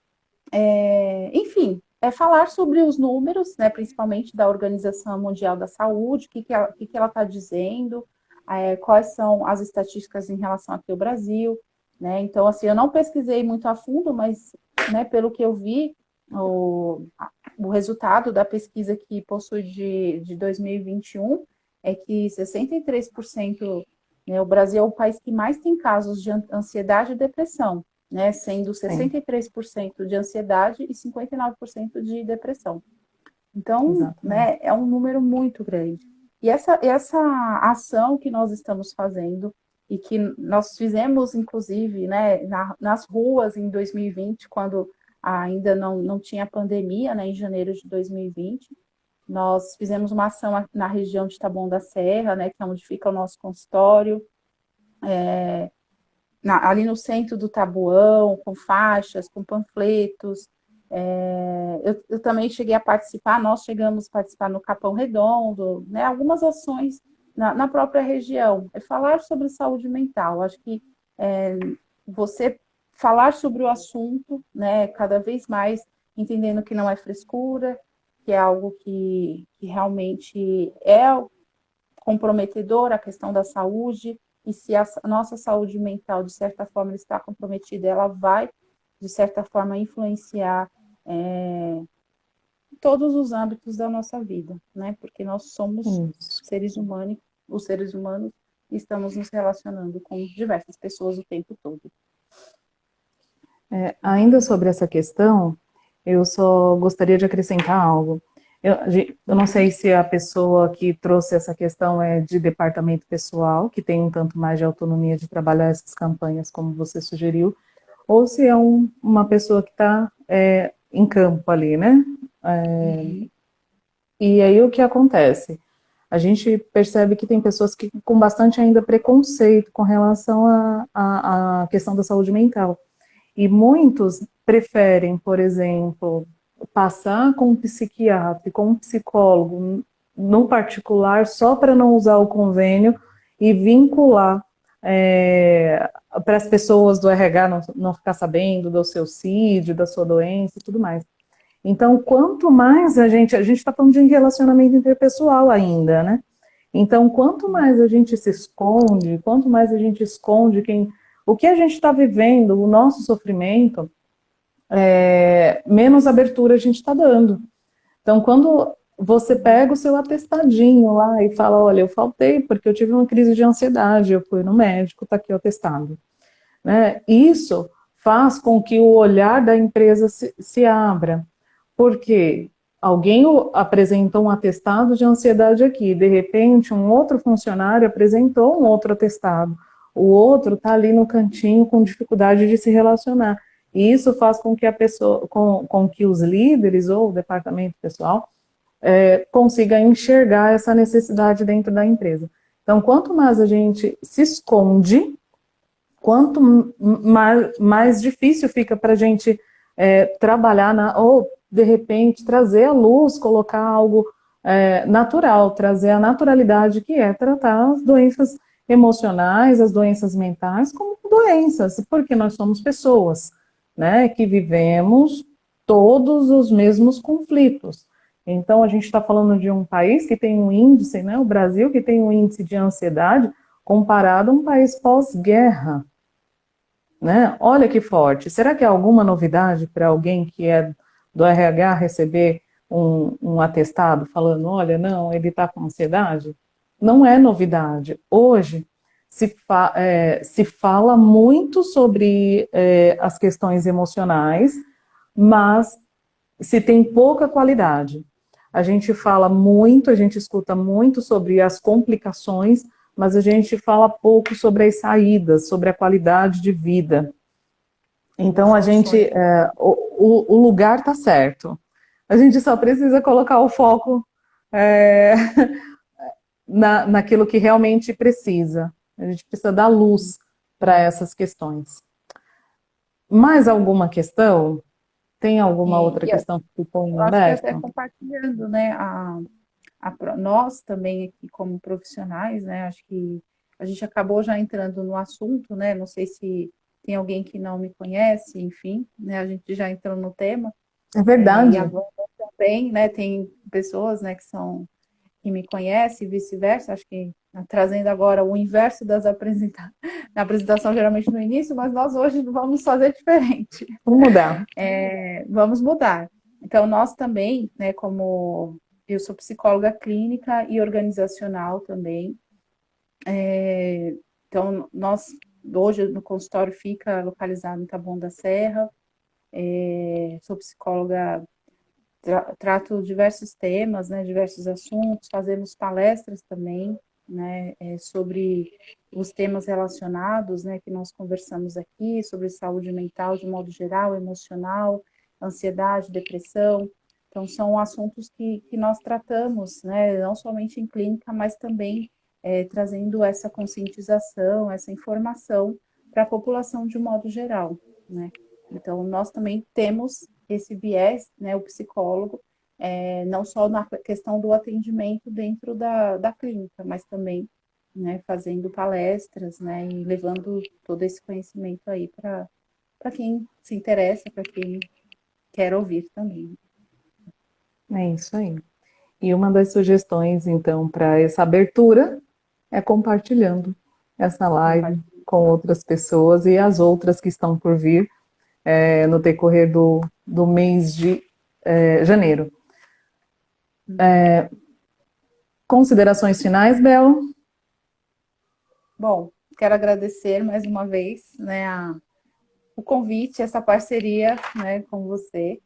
enfim, é falar sobre os números, né, principalmente da Organização Mundial da Saúde, o que ela está dizendo, quais são as estatísticas em relação aqui ao Brasil, né? Então, assim, eu não pesquisei muito a fundo, mas, né, pelo que eu vi, o resultado da pesquisa que possui de 2021 é que 63%, né, o Brasil é o país que mais tem casos de ansiedade e depressão, né, sendo Sim, 63% de ansiedade e 59% de depressão. Então, exatamente. né, é um número muito grande. E essa ação que nós estamos fazendo, e que nós fizemos, inclusive, né, nas ruas em 2020, quando ainda não tinha pandemia, né, em janeiro de 2020, nós fizemos uma ação na região de Taboão da Serra, né, que é onde fica o nosso consultório, ali no centro do Taboão, com faixas, com panfletos. Eu também cheguei a participar, nós chegamos a participar no Capão Redondo, né, algumas ações na própria região. É falar sobre saúde mental. Acho que você falar sobre o assunto, né, cada vez mais entendendo que não é frescura, que é algo que realmente é comprometedor, a questão da saúde, e se a nossa saúde mental, de certa forma, está comprometida, ela vai, de certa forma, influenciar todos os âmbitos da nossa vida, né? Porque nós somos Isso. seres humanos, os seres humanos, e estamos nos relacionando com diversas pessoas o tempo todo. Ainda sobre essa questão, eu só gostaria de acrescentar algo. Eu não sei se a pessoa que trouxe essa questão é de departamento pessoal, que tem um tanto mais de autonomia de trabalhar essas campanhas, como você sugeriu, ou se é uma pessoa que está em campo ali, né? E aí o que acontece? A gente percebe que tem pessoas que com bastante ainda preconceito com relação à questão da saúde mental. E muitos preferem, por exemplo, passar com um psiquiatra e com um psicólogo no particular só para não usar o convênio e vincular para as pessoas do RH não ficar sabendo do seu CID, da sua doença e tudo mais. Então, quanto mais a gente está falando de relacionamento interpessoal ainda, né? Então, quanto mais a gente se esconde, quanto mais a gente esconde o que a gente está vivendo, o nosso sofrimento, menos abertura a gente está dando. Então, quando você pega o seu atestadinho lá e fala, olha, eu faltei porque eu tive uma crise de ansiedade, eu fui no médico, está aqui o atestado. Né? Isso faz com que o olhar da empresa se abra, porque alguém apresentou um atestado de ansiedade aqui, de repente um outro funcionário apresentou um outro atestado, o outro está ali no cantinho com dificuldade de se relacionar. E isso faz com que a pessoa, com que os líderes ou o departamento pessoal consiga enxergar essa necessidade dentro da empresa. Então, quanto mais a gente se esconde, quanto mais difícil fica para a gente trabalhar ou de repente trazer à luz, colocar algo natural, trazer a naturalidade que é tratar as doenças emocionais, as doenças mentais como doenças, porque nós somos pessoas, né, que vivemos todos os mesmos conflitos. Então, a gente está falando de um país que tem um índice, né, o Brasil, que tem um índice de ansiedade comparado a um país pós-guerra. Né? Olha que forte. Será que há alguma novidade para alguém que é do RH receber um atestado falando, olha, não, ele está com ansiedade? Não é novidade. Hoje se fala muito sobre as questões emocionais, mas se tem pouca qualidade. A gente fala muito, a gente escuta muito sobre as complicações, mas a gente fala pouco sobre as saídas, sobre a qualidade de vida. Então, o lugar está certo. A gente só precisa colocar o foco naquilo que realmente precisa. A gente precisa dar luz para essas questões. Mais alguma questão? Tem alguma outra questão que ficou em eu acho que até aberto? compartilhando, né, nós também aqui como profissionais, né, acho que a gente acabou já entrando no assunto, né, não sei se tem alguém que não me conhece, enfim, né, a gente já entrou no tema, É e a verdade. Wanda também, né, tem pessoas, né, que me conhecem e vice-versa, acho que trazendo agora o inverso da apresentação geralmente no início, mas nós hoje vamos fazer diferente. Vamos mudar. Vamos mudar. Então, nós também, né, como eu sou psicóloga clínica e organizacional também, então, nós, hoje, no consultório fica localizado em Taboão da Serra, sou psicóloga, trato diversos temas, né, diversos assuntos, fazemos palestras também, né, sobre os temas relacionados, né, que nós conversamos aqui, sobre saúde mental de modo geral, emocional, ansiedade, depressão. Então, são assuntos que nós tratamos, né, não somente em clínica, mas também trazendo essa conscientização, essa informação para a população de um modo geral, né. Então, nós também temos esse viés, né, o psicólogo, não só na questão do atendimento dentro da clínica, mas também, né, fazendo palestras, né, e levando todo esse conhecimento aí para quem se interessa, para quem quer ouvir também. É isso aí. E uma das sugestões, então, para essa abertura é compartilhando essa live com outras pessoas e as outras que estão por vir no decorrer do mês de janeiro. Considerações finais, Bel? Bom, quero agradecer mais uma vez, né, o convite, essa parceria, né, com você.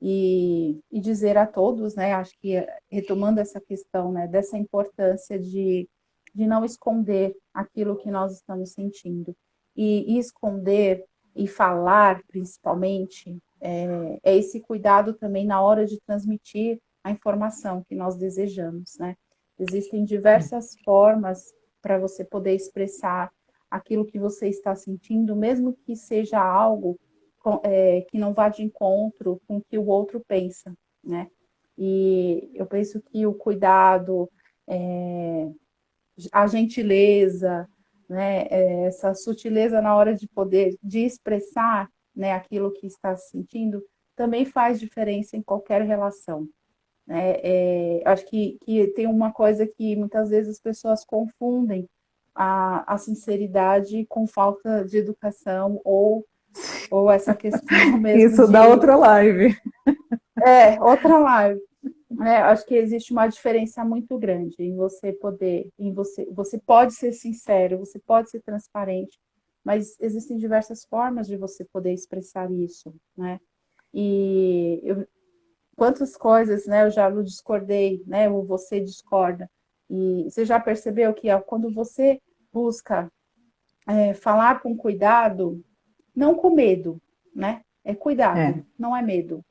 E dizer a todos, né, acho que retomando essa questão, né, dessa importância de não esconder aquilo que nós estamos sentindo. E esconder e falar, principalmente, é esse cuidado também na hora de transmitir a informação que nós desejamos, né? Existem diversas formas para você poder expressar aquilo que você está sentindo, mesmo que seja algo que não vá de encontro com o que o outro pensa, né? E eu penso que o cuidado, a gentileza, né, essa sutileza na hora de expressar, né, aquilo que está sentindo, também faz diferença em qualquer relação. Né? Acho que tem uma coisa que muitas vezes as pessoas confundem a sinceridade com falta de educação ou essa questão mesmo Isso dá outra live. outra live. Acho que existe uma diferença muito grande em você poder, você pode ser sincero, você pode ser transparente, mas existem diversas formas de você poder expressar isso, né? E quantas coisas, né, eu já discordei, né, ou você discorda, e você já percebeu que quando você busca falar com cuidado, não com medo, né? É cuidado, não é medo.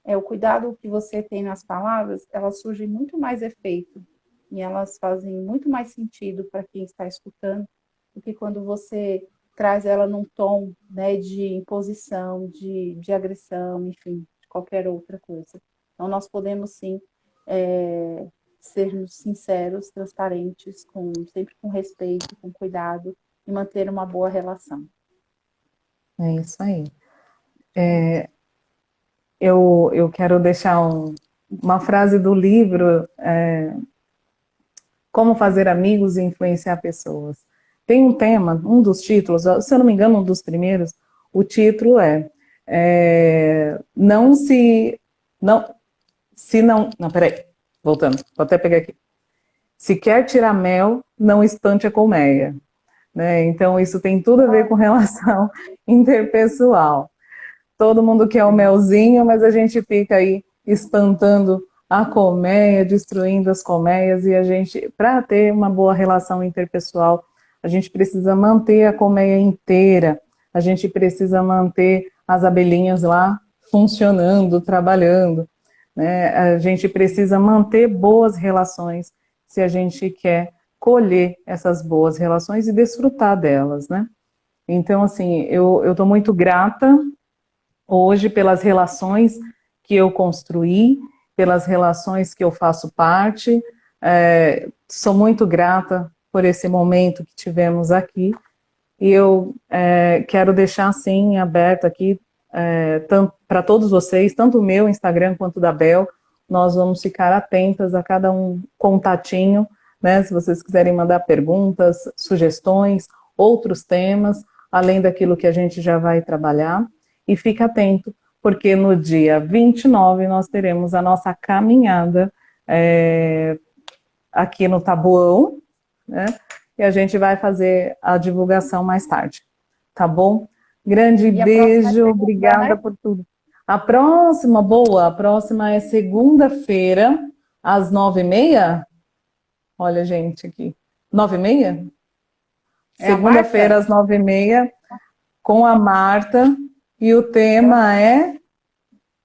O cuidado que você tem nas palavras, elas surgem muito mais efeito e elas fazem muito mais sentido para quem está escutando do que quando você traz ela num tom, né, de imposição, de agressão, enfim, de qualquer outra coisa. Então, nós podemos, sim, ser sinceros, transparentes, sempre com respeito, com cuidado e manter uma boa relação. É isso aí. Eu quero deixar uma frase do livro Como Fazer Amigos e Influenciar Pessoas. Tem um tema, um dos títulos, se eu não me engano, um dos primeiros, o título não, peraí, voltando, vou até pegar aqui. Se quer tirar mel, não espante a colmeia. Né? Então, isso tem tudo a ver com relação interpessoal. Todo mundo quer o melzinho, mas a gente fica aí espantando a colmeia, destruindo as colmeias, e a gente, para ter uma boa relação interpessoal, a gente precisa manter a colmeia inteira, a gente precisa manter as abelhinhas lá funcionando, trabalhando, né? A gente precisa manter boas relações se a gente quer colher essas boas relações e desfrutar delas, né? Então, assim, eu estou muito grata hoje pelas relações que eu construí, pelas relações que eu faço parte. Sou muito grata por esse momento que tivemos aqui. E eu quero deixar, assim, aberto aqui para todos vocês, tanto o meu Instagram quanto o da Bel. Nós vamos ficar atentas a cada um contatinho, né? Se vocês quiserem mandar perguntas, sugestões, outros temas, além daquilo que a gente já vai trabalhar. E fica atento, porque no dia 29 nós teremos a nossa caminhada aqui no Taboão, né? E a gente vai fazer a divulgação mais tarde, tá bom? Grande beijo, obrigada por tudo. A próxima é segunda-feira, às 9h30. Olha, gente, aqui. 9h30? É a Segunda-feira, às 9h30, com a Marta. E o tema é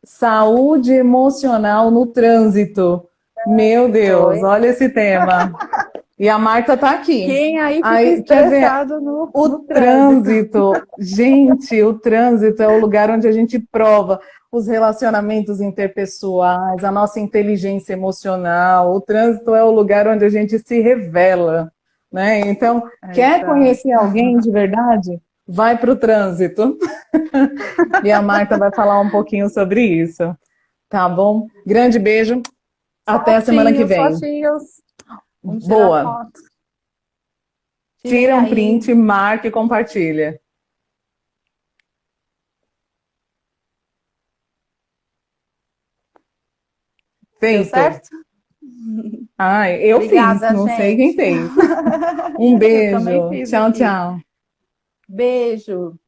saúde emocional no trânsito. Meu Deus, olha esse tema. E a Marta está aqui. Quem aí fica Aí, quer ver? estressado no O trânsito? trânsito, gente, o trânsito é o lugar onde a gente prova os relacionamentos interpessoais, a nossa inteligência emocional. O trânsito é o lugar onde a gente se revela, né? Então, quer Exato. conhecer alguém de verdade? Vai para o trânsito. E a Marta vai falar um pouquinho sobre isso. Tá bom? Grande beijo. Até a semana que vem. Fotinhos. Vamos tirar Boa. foto. Tira um aí. print, marca e compartilha. Deu Feito. certo? Ai, eu Obrigada, fiz, não sei quem gente. fez. Um Eu também beijo. fiz Tchau, aqui. tchau. Beijo.